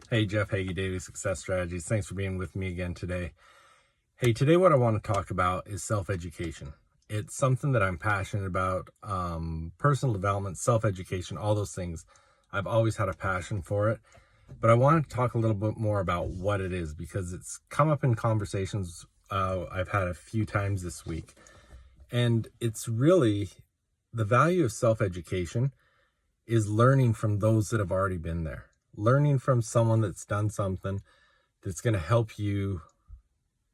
Hey, Jeff Hagee, Daily Success Strategies. Thanks for being with me again today. Hey, today what I want to talk about is self-education. It's something that I'm passionate about, personal development, self-education, all those things. I've always had a passion for it, but I want to talk a little bit more about what it is because it's come up in conversations I've had a few times this week. And it's really the value of self-education is learning from those that have already been there. Learning from someone that's done something that's going to help you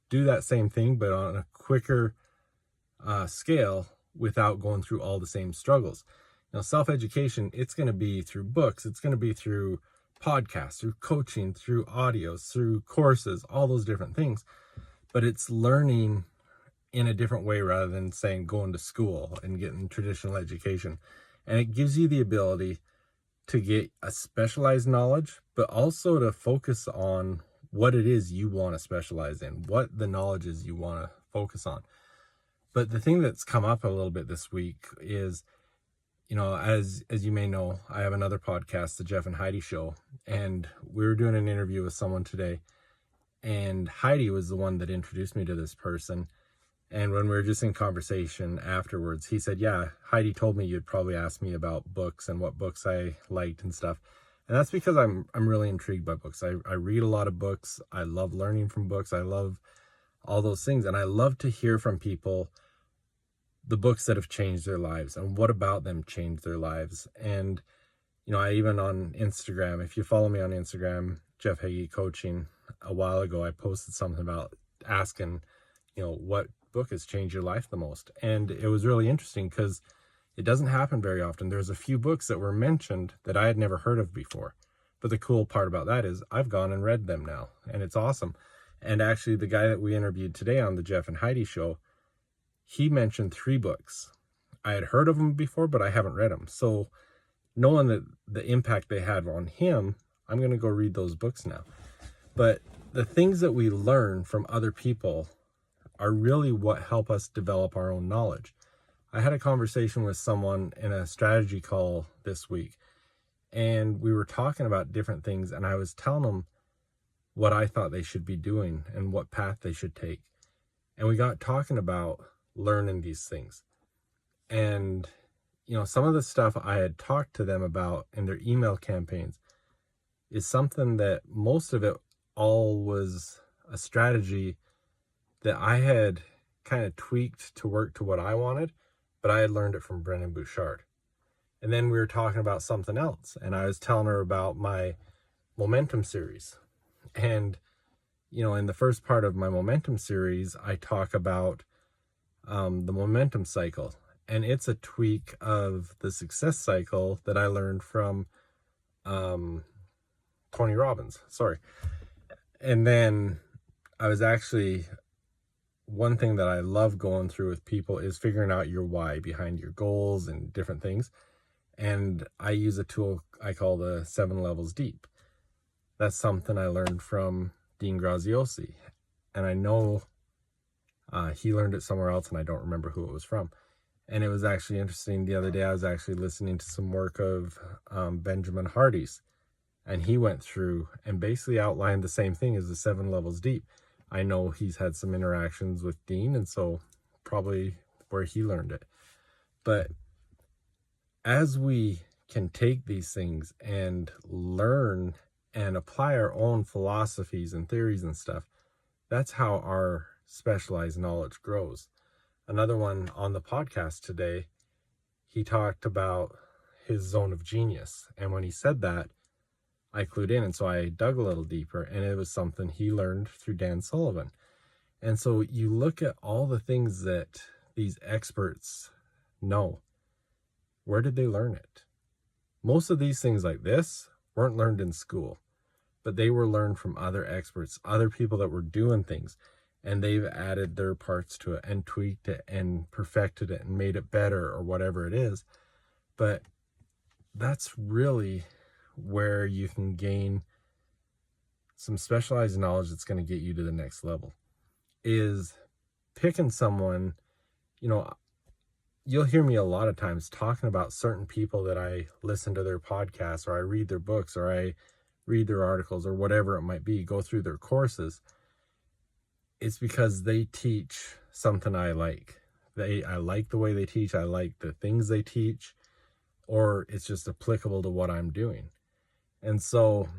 do that same thing, but on a quicker scale without going through all the same struggles. Now, self-education, it's going to be through books, it's going to be through podcasts, through coaching, through audios, through courses, all those different things. But it's learning in a different way rather than saying going to school and getting traditional education. And it gives you the ability to get a specialized knowledge, but also to focus on what it is you want to specialize in, what the knowledge is you want to focus on. But the thing that's come up a little bit this week is, as you may know, I have another podcast, the Jeff and Heidi Show, and we were doing an interview with someone today, and Heidi was the one that introduced me to this person. And when we were just in conversation afterwards, he said, yeah, Heidi told me you'd probably ask me about books and what books I liked and stuff. And that's because I'm really intrigued by books. I read a lot of books. I love learning from books. I love all those things. And I love to hear from people the books that have changed their lives and what about them changed their lives. And, I even on Instagram, if you follow me on Instagram, Jeff Hagee Coaching, a while ago, I posted something about asking, what book has changed your life the most. And it was really interesting because it doesn't happen very often. There's a few books that were mentioned that I had never heard of before. But the cool part about that is I've gone and read them now, and it's awesome. And actually, the guy that we interviewed today on the Jeff and Heidi Show, he mentioned 3 books. I had heard of them before, but I haven't read them. So knowing that the impact they had on him, I'm going to go read those books now. But the things that we learn from other people are really what help us develop our own knowledge. I had a conversation with someone in a strategy call this week, and we were talking about different things, and I was telling them what I thought they should be doing and what path they should take. And we got talking about learning these things. And, some of the stuff I had talked to them about in their email campaigns is something that most of it all was a strategy that I had kind of tweaked to work to what I wanted, but I had learned it from Brendon Burchard. And then we were talking about something else, and I was telling her about my momentum series. And, in the first part of my momentum series, I talk about the momentum cycle, and it's a tweak of the success cycle that I learned from Tony Robbins. And then I was actually, one thing that I love going through with people is figuring out your why behind your goals and different things. And I use a tool I call the 7 levels deep. That's something I learned from Dean Graziosi. And I know he learned it somewhere else, and I don't remember who it was from. And it was actually interesting. The other day, I was actually listening to some work of Benjamin Hardy's. And he went through and basically outlined the same thing as the 7 levels deep. I know he's had some interactions with Dean, and so probably where he learned it. But as we can take these things and learn and apply our own philosophies and theories and stuff, that's how our specialized knowledge grows. Another one on the podcast today, he talked about his zone of genius. And when he said that, I clued in, and so I dug a little deeper, and it was something he learned through Dan Sullivan. And so you look at all the things that these experts know. Where did they learn it? Most of these things like this weren't learned in school, but they were learned from other experts, other people that were doing things, and they've added their parts to it and tweaked it and perfected it and made it better or whatever it is. But that's really where you can gain some specialized knowledge that's going to get you to the next level, is picking someone. You'll hear me a lot of times talking about certain people that I listen to their podcasts, or I read their books, or I read their articles or whatever it might be, go through their courses, it's because they teach something I like. I like the way they teach, I like the things they teach, or it's just applicable to what I'm doing. And so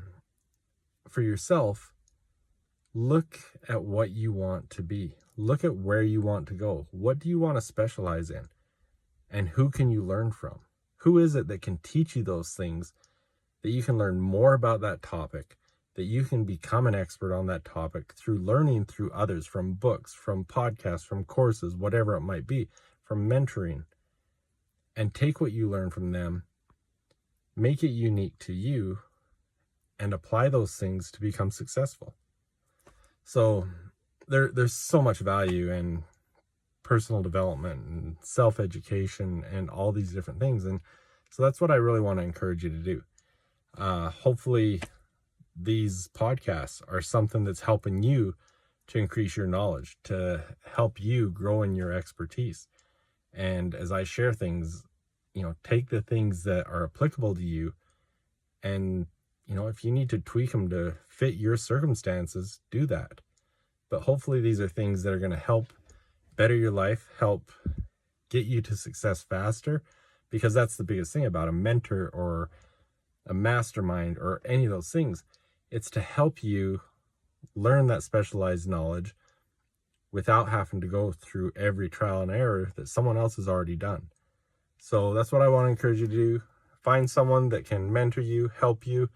for yourself, look at what you want to be. Look at where you want to go. What do you want to specialize in? And who can you learn from? Who is it that can teach you those things, that you can learn more about that topic, that you can become an expert on that topic through learning through others, from books, from podcasts, from courses, whatever it might be, from mentoring, and take what you learn from them, make it unique to you, and apply those things to become successful. So there's so much value in personal development and self-education and all these different things. And so that's what I really want to encourage you to do. Hopefully these podcasts are something that's helping you to increase your knowledge, to help you grow in your expertise. And as I share things, take the things that are applicable to you, and if you need to tweak them to fit your circumstances, do that. But hopefully these are things that are going to help better your life, help get you to success faster, because that's the biggest thing about a mentor or a mastermind or any of those things. It's to help you learn that specialized knowledge without having to go through every trial and error that someone else has already done. So that's what I want to encourage you to do. Find someone that can mentor you, help you,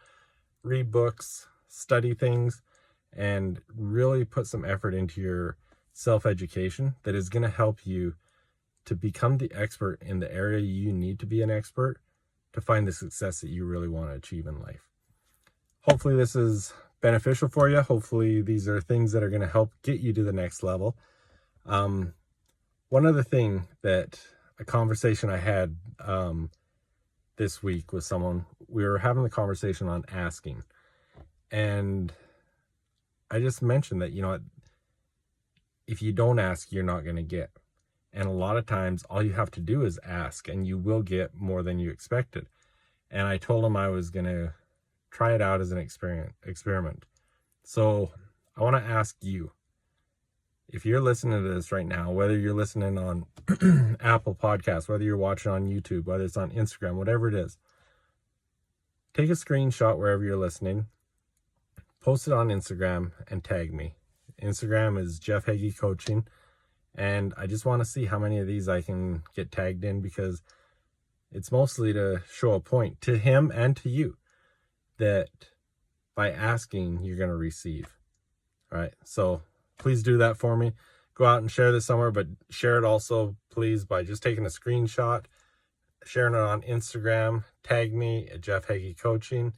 read books, study things, and really put some effort into your self-education that is going to help you to become the expert in the area you need to be an expert to find the success that you really want to achieve in life. Hopefully this is beneficial for you. Hopefully these are things that are going to help get you to the next level. One other thing, that a conversation I had this week with someone, we were having the conversation on asking, and I just mentioned that, if you don't ask, you're not going to get. And a lot of times all you have to do is ask, and you will get more than you expected. And I told him I was going to try it out as an experiment. So I want to ask you, if you're listening to this right now, whether you're listening on Apple Podcasts, whether you're watching on YouTube, whether it's on Instagram, whatever it is, take a screenshot wherever you're listening, post it on Instagram, and tag me. Instagram is Jeff Hagee Coaching. And I just want to see how many of these I can get tagged in, because it's mostly to show a point to him and to you that by asking, you're going to receive. All right. So please do that for me. Go out and share this somewhere, but share it also, please, by just taking a screenshot, sharing it on Instagram, tag me at Jeff Hagee Coaching,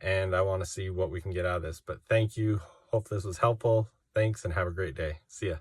and I want to see what we can get out of this. But thank you. Hope this was helpful. Thanks, and have a great day. See ya.